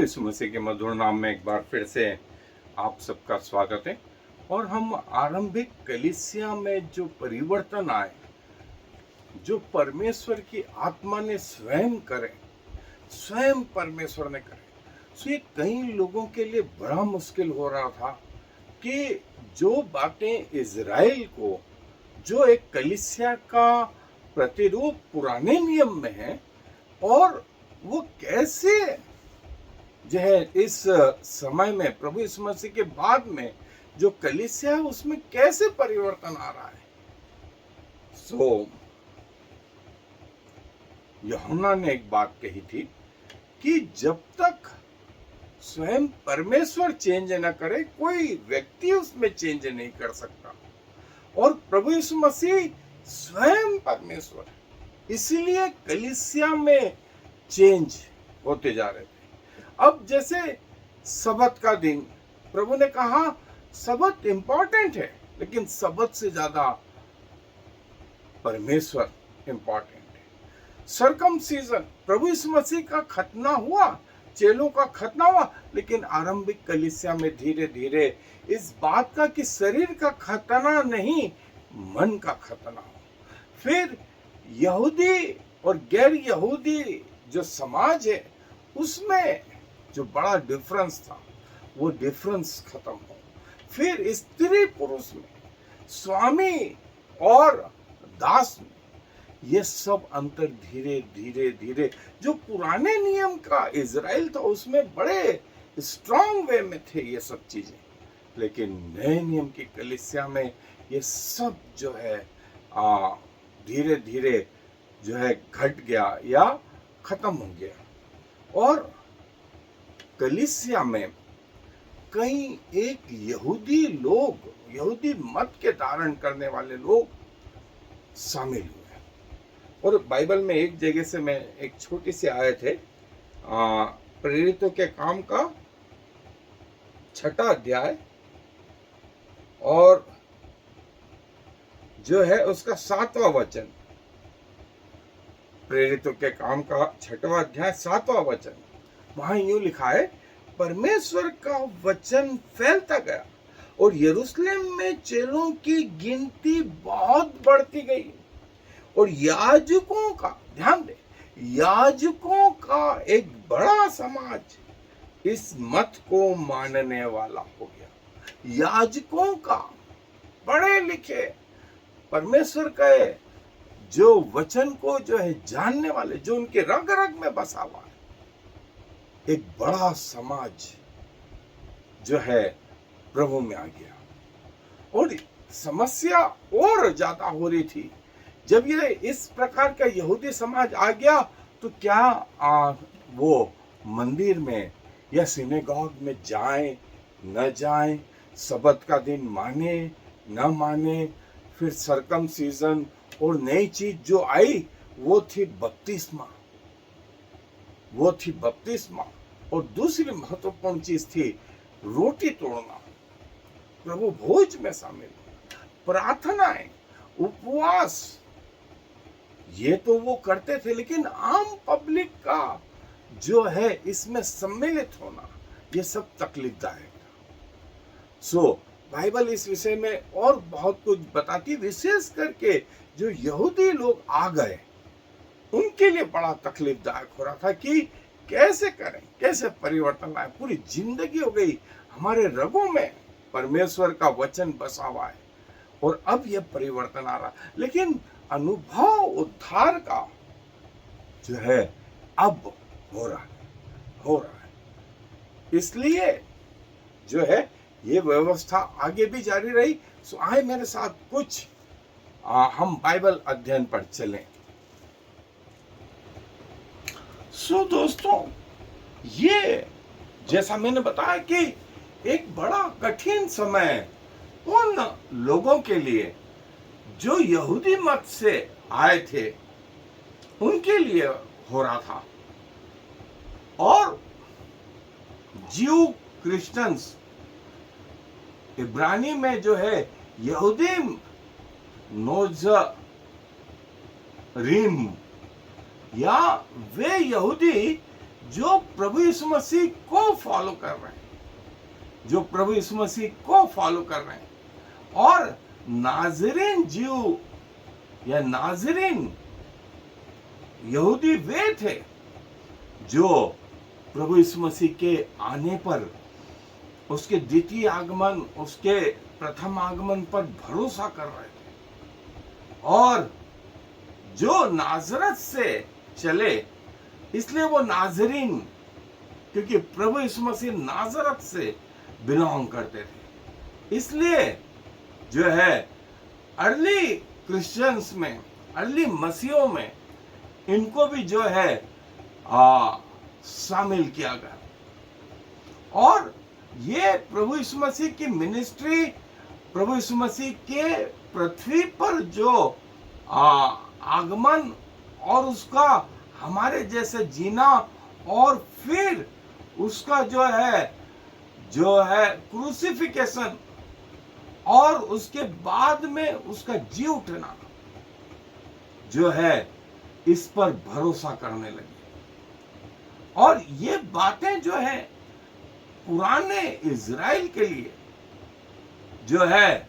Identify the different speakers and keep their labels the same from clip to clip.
Speaker 1: यीशु मसीह के मधुर नाम में एक बार फिर से आप सबका स्वागत है। और हम आरंभिक कलीसिया में जो परिवर्तन आए, जो परमेश्वर की आत्मा ने स्वयं करे, स्वयं परमेश्वर ने करे, सो ये कई लोगों के लिए बड़ा मुश्किल हो रहा था कि जो बातें इज़राइल को, जो एक कलीसिया का प्रतिरूप पुराने नियम में है, और वो कैसे जो है इस समय में प्रभु यीशु मसीह के बाद में जो कलीसिया है उसमें कैसे परिवर्तन आ रहा है। सो यूहन्ना ने एक बात कही थी कि जब तक स्वयं परमेश्वर चेंज न करे, कोई व्यक्ति उसमें चेंज नहीं कर सकता। और प्रभु यीशु मसीह स्वयं परमेश्वर है, इसलिए कलीसिया में चेंज होते जा रहे थे। अब जैसे सबत का दिन, प्रभु ने कहा सबत इंपॉर्टेंट है, लेकिन सबत से ज्यादा परमेश्वर इंपॉर्टेंट है। सर्कमसीजन, प्रभु यीशु मसीह का खतना हुआ, चेलों का खतना हुआ, लेकिन आरंभिक कलीसिया में धीरे धीरे इस बात का कि शरीर का खतना नहीं, मन का खतना हो। फिर यहूदी और गैर यहूदी जो समाज है उसमें जो बड़ा डिफरेंस था, वो डिफरेंस खत्म हो। फिर स्त्री पुरुष में, स्वामी और दास में, ये सब अंतर धीरे धीरे धीरे, जो पुराने नियम का इज़राइल था उसमें बड़े स्ट्रांग वे में थे ये सब चीजें, लेकिन नए नियम की कलीसिया में ये सब जो है धीरे धीरे जो है घट गया या खत्म हो गया। और कलीसिया में कई एक यहूदी लोग, यहूदी मत के धारण करने वाले लोग शामिल हुए। और बाइबल में एक जगह से मैं एक छोटी सी आयत है, प्रेरितों के काम का 6वां अध्याय और जो है उसका 7वां वचन। प्रेरितों के काम का 6वां अध्याय 7वां वचन, वहां यूं लिखा है, परमेश्वर का वचन फैलता गया और यरूशलेम में चेलों की गिनती बहुत बढ़ती गई और याजकों का, ध्यान दे, याजकों का एक बड़ा समाज इस मत को मानने वाला हो गया। याजकों का, पढ़े लिखे, परमेश्वर का जो वचन को जो है जानने वाले, जो उनके रग रग में बसा हुआ है, एक बड़ा समाज जो है प्रभु में आ गया। और समस्या और ज्यादा हो रही थी जब ये इस प्रकार का यहूदी समाज आ गया, तो क्या वो मंदिर में या सिनेगॉग में जाएं न जाएं, सबत का दिन माने न माने। फिर सर्कमसीजन और नई चीज जो आई वो थी बपतिस्मा, वो थी बपतिस्मा। और दूसरी महत्वपूर्ण चीज थी रोटी तोड़ना, प्रभु भोज में शामिल, प्रार्थनाएं, उपवास, ये तो वो करते थे, लेकिन आम पब्लिक का जो है इसमें सम्मिलित होना, ये सब तकलीफदायक था। सो बाइबल इस विषय में और बहुत कुछ बताती, विशेष करके जो यहूदी लोग आ गए उनके लिए बड़ा तकलीफदायक हो रहा था कि कैसे करें, कैसे परिवर्तन लाए। पूरी जिंदगी हो गई हमारे रगों में परमेश्वर का वचन बसा हुआ है और अब यह परिवर्तन आ रहा, लेकिन अनुभव उद्धार का जो है अब हो रहा है। इसलिए जो है ये व्यवस्था आगे भी जारी रही। सो आए मेरे साथ कुछ हम बाइबल अध्ययन पर चलें। सो दोस्तों, ये जैसा मैंने बताया कि एक बड़ा कठिन समय उन लोगों के लिए जो यहूदी मत से आए थे, उनके लिए हो रहा था। और ज्यू क्रिश्चियंस, इब्रानी में जो है यहूदी नोज़रीम, या वे यहूदी जो प्रभु यीशु मसीह को फॉलो कर रहे हैं, जो प्रभु यीशु मसीह को फॉलो कर रहे हैं। और नाज़रीन जीव या नाज़रीन यहूदी वे थे जो प्रभु यीशु मसीह के आने पर, उसके द्वितीय आगमन, उसके प्रथम आगमन पर भरोसा कर रहे थे और जो नाजरत से चले, इसलिए वो नाजरीन, क्योंकि प्रभु यीशु मसीह नाजरत से बिलोंग करते थे। इसलिए जो है अर्ली क्रिश्चियंस में, अर्ली मसीहों में इनको भी जो है शामिल किया गया। और ये प्रभु यीशु मसीह की मिनिस्ट्री, प्रभु यीशु मसीह के पृथ्वी पर जो आगमन और उसका हमारे जैसे जीना और फिर उसका जो है क्रूसिफिकेशन और उसके बाद में उसका जी उठना जो है, इस पर भरोसा करने लगे। और ये बातें जो है पुराने इज़राइल के लिए जो है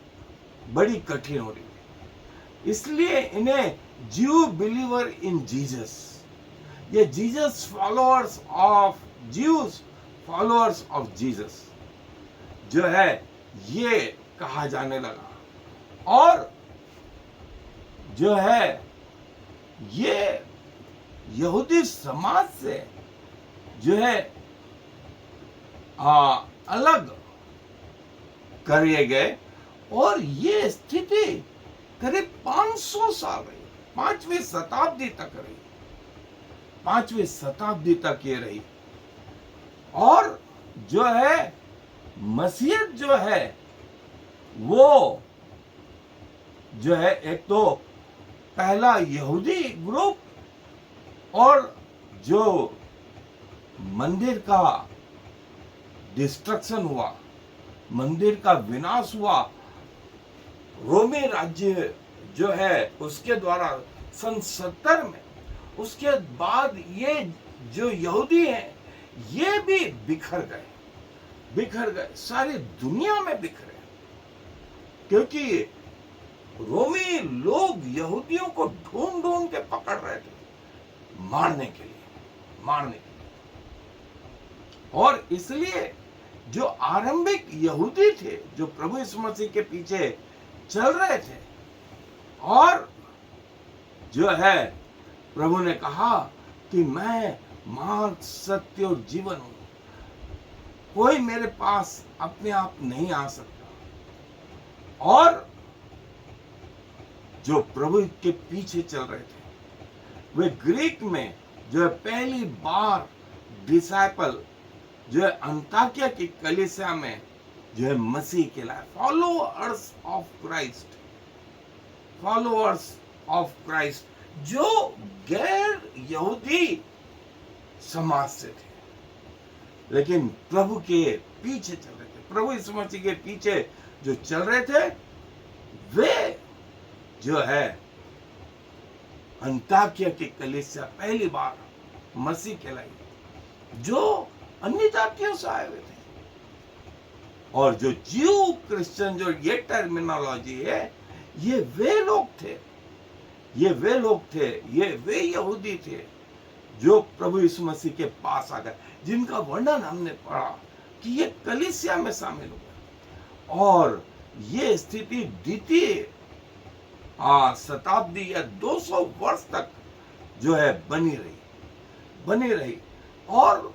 Speaker 1: बड़ी कठिन हो रही है। इसलिए इन्हें ज्यू बिलीवर इन जीसस, ये Jesus followers of Jews, followers of Jesus जो है ये कहा जाने लगा। और जो है ये यहूदी समाज से जो है अलग करे गए। और ये स्थिति करीब 500 साल रही, 5वीं शताब्दी तक रही, 5वीं शताब्दी तक ये रही। और जो है मसीहत जो है वो जो है एक तो पहला यहूदी ग्रुप और जो मंदिर का डिस्ट्रक्शन हुआ, मंदिर का विनाश हुआ, रोमी राज्य जो है उसके द्वारा सन 70 में, उसके बाद ये जो यहूदी हैं ये भी बिखर गए, सारी दुनिया में बिखरे, क्योंकि रोमी लोग यहूदियों को ढूंढ के पकड़ रहे थे मारने के लिए। और इसलिए जो आरंभिक यहूदी थे जो प्रभु यीशु मसीह के पीछे चल रहे थे, और जो है प्रभु ने कहा कि मैं मार्ग, सत्य और जीवन हूं, कोई मेरे पास अपने आप नहीं आ सकता। और जो प्रभु के पीछे चल रहे थे वे ग्रीक में जो है पहली बार डिसाइपल जो है अंताकिया की कलीसिया में जो है मसीह कहलाए, फॉलोअर्स ऑफ क्राइस्ट, जो गैर यहूदी समाज से थे लेकिन प्रभु के पीछे चल रहे थे, प्रभु यीशु मसीह के पीछे जो चल रहे थे, वे जो है अंताकिया की कलीसिया पहली बार मसीह कहलाई, जो अन्य जातियों से आए हुए थे। और जो ज्यू क्रिश्चियन, जो ये टर्मिनोलॉजी है, ये वे लोग थे, ये वे यहूदी थे जो प्रभु यीशु मसीह के पास आ गए, जिनका वर्णन हमने पढ़ा कि ये कलीसिया में शामिल हुए। और ये स्थिति द्वितीय शताब्दी या 200 वर्ष तक जो है बनी रही। और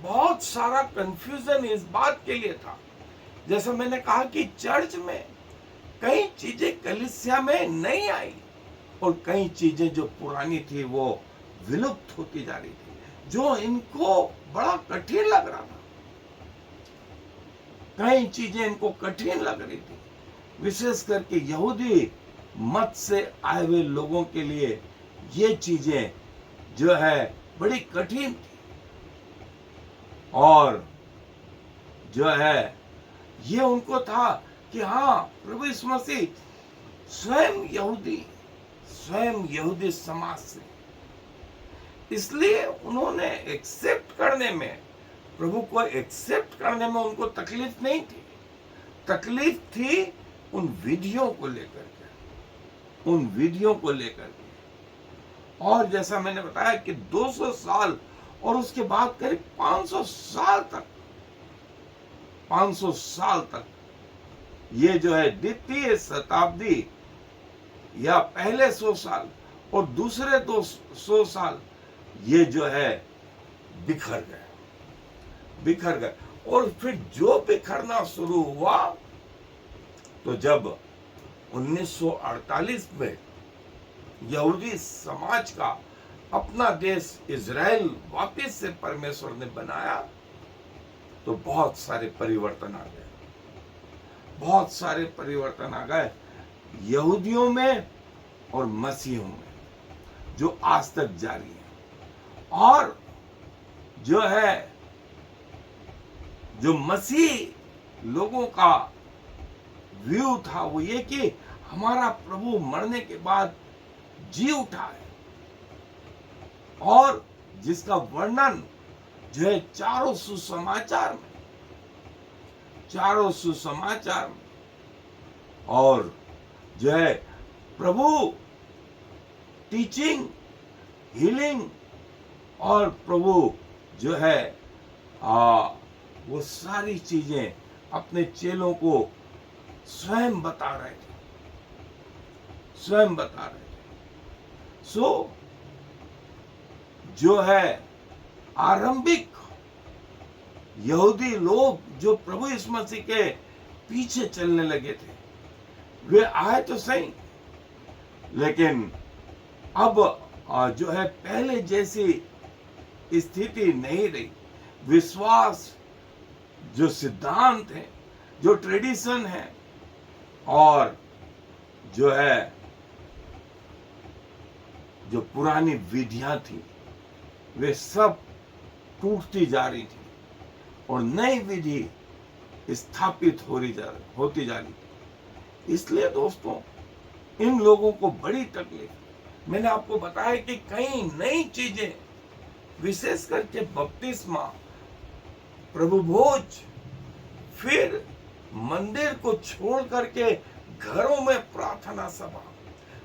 Speaker 1: बहुत सारा कंफ्यूजन इस बात के लिए था, जैसे मैंने कहा कि चर्च में कई चीजें कलीसिया में नहीं आई और कई चीजें जो पुरानी थी वो विलुप्त होती जा रही थी, जो इनको बड़ा कठिन लग रहा था। कई चीजें इनको कठिन लग रही थी, विशेष करके यहूदी मत से आए हुए लोगों के लिए ये चीजें जो है बड़ी कठिन थी। और जो है ये उनको था कि हाँ, प्रभु यीशु मसीह स्वयं यहूदी समाज से, इसलिए उन्होंने एक्सेप्ट करने में, प्रभु को एक्सेप्ट करने में उनको तकलीफ नहीं थी। तकलीफ थी उन विधियों को लेकर के, उन विधियों को लेकर के। और जैसा मैंने बताया कि 200 साल और उसके बाद करीब 500 साल तक, 500 साल तक ये जो है द्वितीय शताब्दी या पहले 100 साल और दूसरे 200 साल ये जो है बिखर गए, बिखर गए। और फिर जो बिखरना शुरू हुआ तो जब 1948 में यहूदी समाज का अपना देश इज़राइल वापस से परमेश्वर ने बनाया तो बहुत सारे परिवर्तन आ गए, बहुत सारे परिवर्तन आ गए यहूदियों में और मसीहों में, जो आज तक जारी है। और जो है, जो मसीह लोगों का व्यू था वो ये कि हमारा प्रभु मरने के बाद जी उठा है, और जिसका वर्णन जो है चारों सुसमाचार में, चारों सुसमाचार में, और जो है प्रभु टीचिंग, हीलिंग, और प्रभु जो है वो सारी चीजें अपने चेलों को स्वयं बता रहे थे, स्वयं बता रहे थे। सो जो है आरंभिक यहूदी लोग जो प्रभु यीशु मसीह के पीछे चलने लगे थे, वे आए तो सही, लेकिन अब जो है पहले जैसी स्थिति नहीं रही। विश्वास, जो सिद्धांत है, जो ट्रेडिशन है, और जो है जो पुरानी विधियां थी, वे सब टूटती जा रही थी और नई विधि स्थापित होती जा रही थी। इसलिए दोस्तों, इन लोगों को बड़ी तकलीफ। मैंने आपको बताया कि कई नई चीजें, विशेष करके बपतिस्मा, प्रभु भोज, फिर मंदिर को छोड़ करके घरों में प्रार्थना सभा,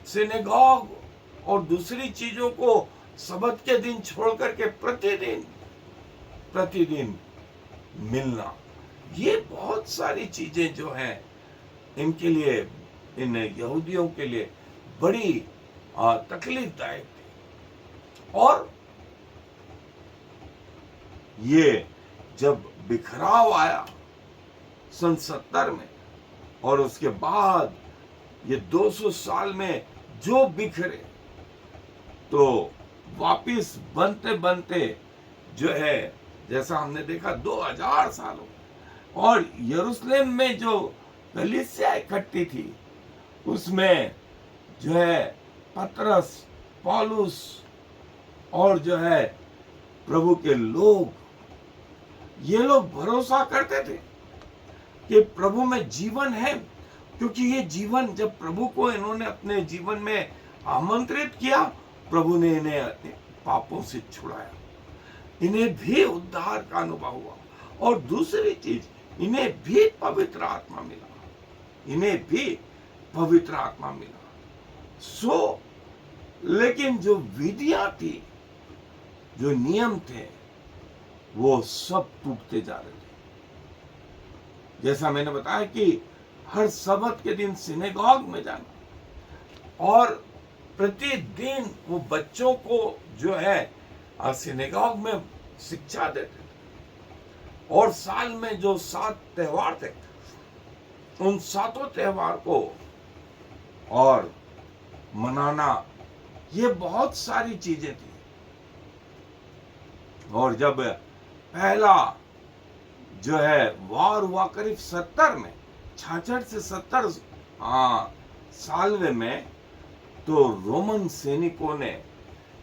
Speaker 1: सिनेगॉग और दूसरी चीजों को सबत के दिन छोड़ करके प्रतिदिन मिलना, ये बहुत सारी चीजें जो हैं इनके लिए, इन यहूदियों के लिए बड़ी तकलीफदायक थी। और ये जब बिखराव आया सन 70 में, और उसके बाद ये 200 साल में जो बिखरे, तो वापिस बनते बनते जो है, जैसा हमने देखा 2000 सालों, और यरूशलेम में जो कलीसिया इकट्ठी थी, उसमें जो है पतरस, पौलुस और जो है प्रभु के लोग, ये लोग भरोसा करते थे कि प्रभु में जीवन है, क्योंकि ये जीवन, जब प्रभु को इन्होंने अपने जीवन में आमंत्रित किया, प्रभु ने इन्हें अपने पापों से छुड़ाया, इन्हें भी उद्धार का अनुभव हुआ। और दूसरी चीज, इन्हें भी पवित्र आत्मा मिला, इन्हें भी पवित्र आत्मा मिला। सो लेकिन जो विधियां थी, जो नियम थे, वो सब टूटते जा रहे थे। जैसा मैंने बताया कि हर सबत के दिन सिनेगॉग में जाना, और प्रतिदिन वो बच्चों को जो है सिनेगॉग में शिक्षा देते थे, और साल में जो 7 त्योहार थे, उन 7 त्योहार को और मनाना, ये बहुत सारी चीजें थी। और जब पहला जो है वार हुआ करीब 70 में, 66 से 70 साल में, तो रोमन सैनिकों ने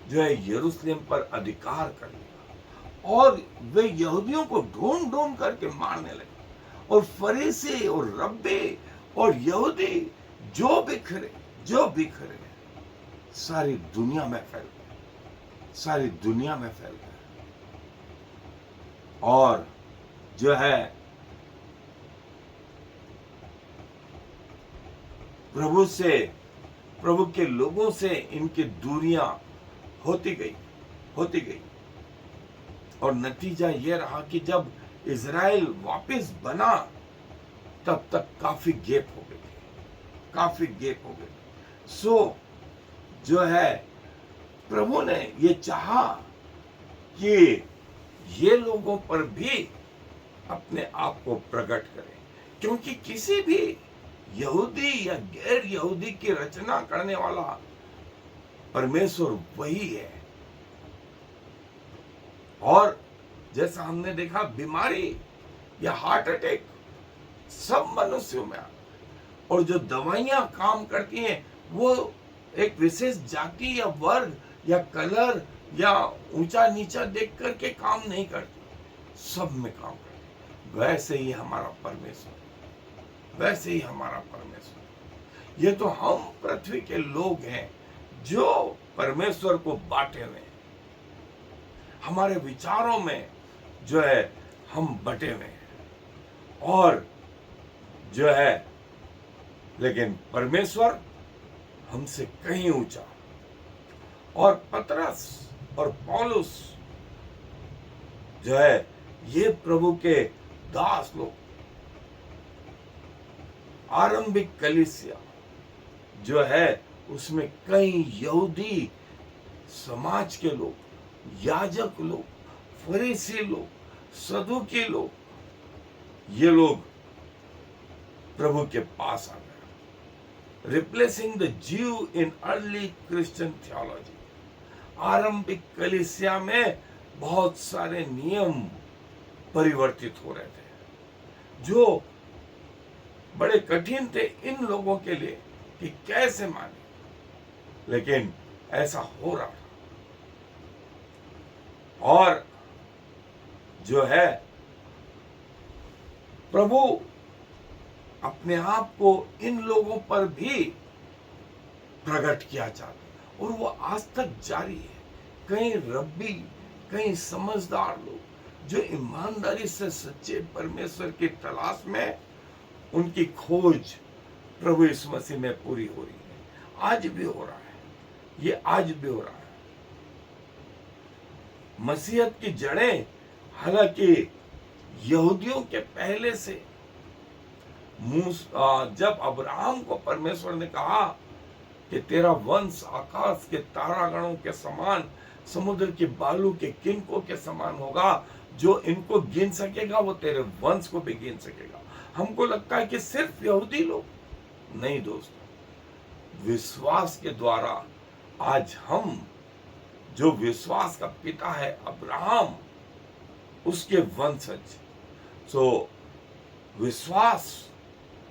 Speaker 1: जो है यरूशलेम पर अधिकार कर लिया, और वे यहूदियों को ढूंढ ढूंढ करके मारने लगे, और फरीसी और रब्बी और यहूदी जो बिखरे सारी दुनिया में फैल गए, सारी दुनिया में फैल गया और जो है प्रभु के लोगों से इनकी दूरियां होती गई और नतीजा यह रहा कि जब इजराइल वापस बना तब तक काफी गैप हो गए। सो जो है प्रभु ने ये चाहा कि ये लोगों पर भी अपने आप को प्रकट करे, क्योंकि किसी भी यहूदी या गैर यहूदी की रचना करने वाला परमेश्वर वही है। और जैसा हमने देखा, बीमारी या हार्ट अटैक सब मनुष्यों में, और जो दवाइयां काम करती हैं वो एक विशेष जाति या वर्ग या कलर या ऊंचा नीचा देख करके काम नहीं करती, सब में काम करती। वैसे ही हमारा परमेश्वर, ये तो हम पृथ्वी के लोग हैं जो परमेश्वर को बांटे हुए, हमारे विचारों में जो है हम बटे हुए हैं, और जो है लेकिन परमेश्वर हमसे कहीं ऊंचा। और पतरस और पौलुस जो है ये प्रभु के दास लोग, आरंभिक कलीसिया जो है उसमें कई यहूदी समाज के लोग, याजक लोग, फरीसी लोग, सदूकी लोग, ये लोग प्रभु के पास आ गए, रिप्लेसिंग द ज्यू इन अर्ली क्रिश्चियन थियोलॉजी। आरंभिक कलीसिया में बहुत सारे नियम परिवर्तित हो रहे थे जो बड़े कठिन थे इन लोगों के लिए कि कैसे माने, लेकिन ऐसा हो रहा था। और जो है प्रभु अपने आप को इन लोगों पर भी प्रकट किया चाहता, और वो आज तक जारी है। कई रब्बी, कई समझदार लोग जो ईमानदारी से सच्चे परमेश्वर की तलाश में, उनकी खोज प्रभु यीशु मसीह में पूरी हो रही है। आज भी हो रहा है, ये आज भी हो रहा है। मसीहत की जड़ें हालांकि यहूदियों के पहले से, जब अब्राहम को परमेश्वर ने कहा कि तेरा वंश आकाश के तारागणों के समान, समुद्र के बालू के किनकों के समान होगा, जो इनको गिन सकेगा वो तेरे वंश को भी गिन सकेगा। हमको लगता है कि सिर्फ यहूदी लोग, नहीं दोस्तों, विश्वास के द्वारा आज हम, जो विश्वास का पिता है अब्राहम, उसके वंशज, सो विश्वास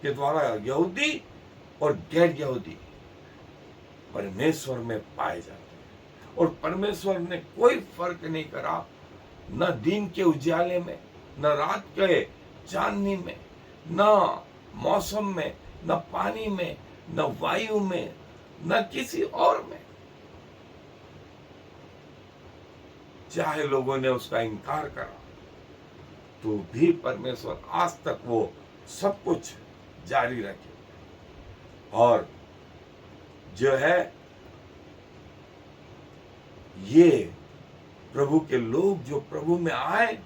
Speaker 1: के द्वारा यहूदी और गैर यहूदी परमेश्वर में पाए जाते हैं। और परमेश्वर ने कोई फर्क नहीं करा, न दिन के उजाले में, न रात के चांदनी में, न मौसम में, न पानी में, न वायु में, न किसी और में। चाहे लोगों ने उसका इनकार करा तो भी परमेश्वर आज तक वो सब कुछ जारी रखे। और जो है ये प्रभु के लोग जो प्रभु में आए,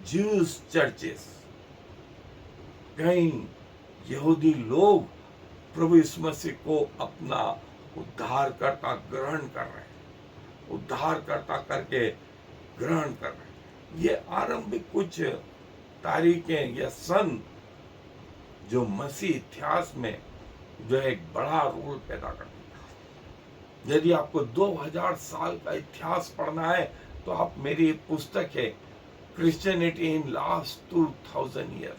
Speaker 1: ज्यूस चर्चेस, कई यहूदी लोग प्रभु यीशु मसीह को अपना उद्धारकर्ता ग्रहण कर रहे हैं, उद्धारकर्ता करके ग्रहण कर रहे हैं। ये आरंभिक कुछ तारीखें या सन जो मसीह इतिहास में जो एक बड़ा रोल पैदा करती है। यदि आपको 2000 साल का इतिहास पढ़ना है तो आप मेरी पुस्तक है क्रिश्चियनिटी इन लास्ट 2000 ईयर,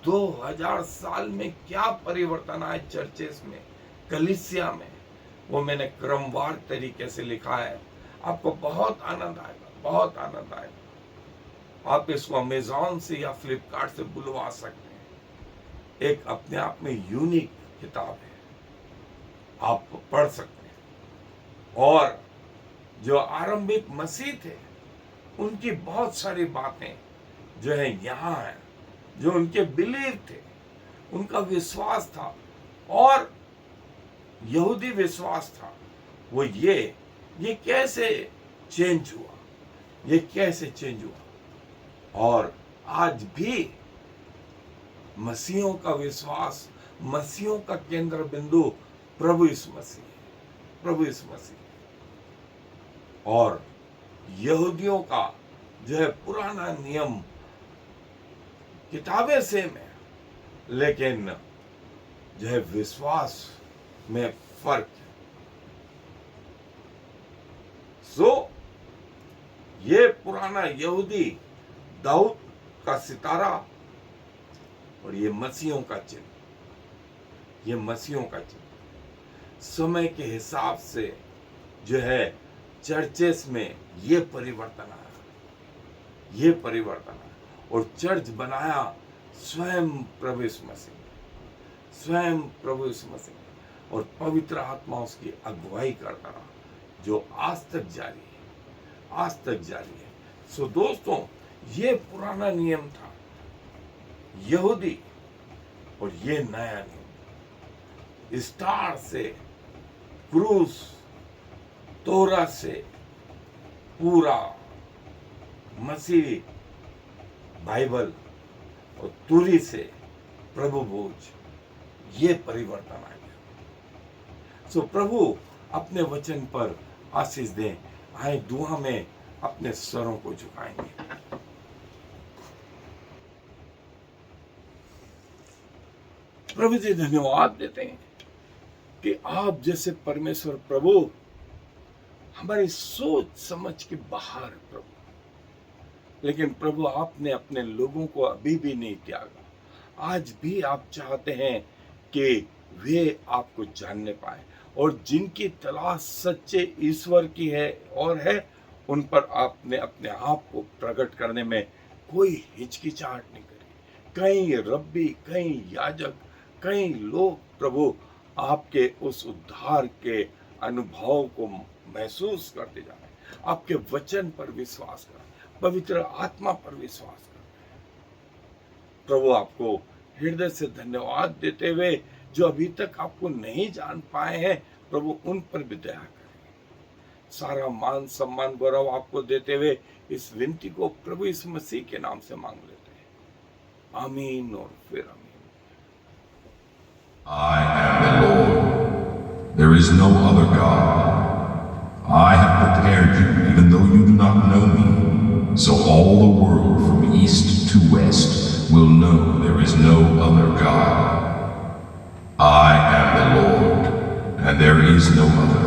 Speaker 1: 2000 साल में क्या परिवर्तन आए चर्चेस में, कलीसिया में, वो मैंने क्रमवार तरीके से लिखा है। आपको बहुत आनंद आएगा, बहुत आनंद आएगा। आप इसको अमेज़न से या फ्लिपकार्ट से बुलवा सकते हैं। एक अपने आप में यूनिक किताब है, आप पढ़ सकते हैं। और जो आरंभिक मसीह थे, उनकी बहुत सारी बातें जो है यहाँ है, जो उनके बिलीव थे, उनका विश्वास था और यहूदी विश्वास था, वो ये कैसे चेंज हुआ, ये कैसे चेंज हुआ। और आज भी मसीहों का विश्वास, मसीहों का केंद्र बिंदु प्रभु यीशु मसीह है, प्रभु यीशु मसीह। और यहूदियों का जो है पुराना नियम किताबें सेम है, लेकिन जो है विश्वास में फर्क है। ये पुराना यहूदी दाऊद का सितारा और ये मसीहों का चिन्ह, ये मसीहों का चिन्ह। समय के हिसाब से जो है चर्चेस में ये परिवर्तन आया, ये परिवर्तन आया। और चर्च बनाया स्वयं प्रभु यीशु मसीह, स्वयं प्रभु यीशु मसीह, और पवित्र आत्मा उसकी अगुवाई करता रहा, जो आज तक जारी है, आज तक जारी है। सो दोस्तों, ये पुराना नियम था यहूदी, और ये नया नियम स्टार से, क्रूस, तोरा से, पूरा मसीह बाइबल और तुरी से प्रभु भोज, ये परिवर्तन आ गया। सो प्रभु अपने वचन पर आशीष दें। आए दुआ में अपने स्वरों को झुकाएंगे। प्रभु जी धन्यवाद देते हैं कि आप जैसे परमेश्वर प्रभु हमारी सोच समझ के बाहर प्रभु, लेकिन प्रभु आपने अपने लोगों को अभी भी नहीं त्यागा। आज भी आप चाहते हैं कि वे आपको जानने पाए, और जिनकी तलाश सच्चे ईश्वर की है और है, उन पर आपने अपने आप को प्रकट करने में कोई हिचकिचाहट नहीं करी। कई रब्बी, कई याजक, कई लोग प्रभु आपके उस उद्धार के अनुभव को महसूस करते जा रहे हैं, आपके वचन पर विश्वास कर, पवित्र आत्मा पर विश्वास कर। प्रभु आपको हृदय से धन्यवाद देते हुए, जो अभी तक आपको नहीं जान पाए हैं, प्रभु उन पर भी दया करें। सारा मान सम्मान गौरव आपको देते हुए इस विनती को प्रभु यीशु मसीह के नाम से मांग लेते हैं, आमीन और फिर आमीन।
Speaker 2: I am the Lord. There is no other God. I have prepared you even though you do not know me, so all the world from east to west will know there is no other God. I am the Lord, and there is no other.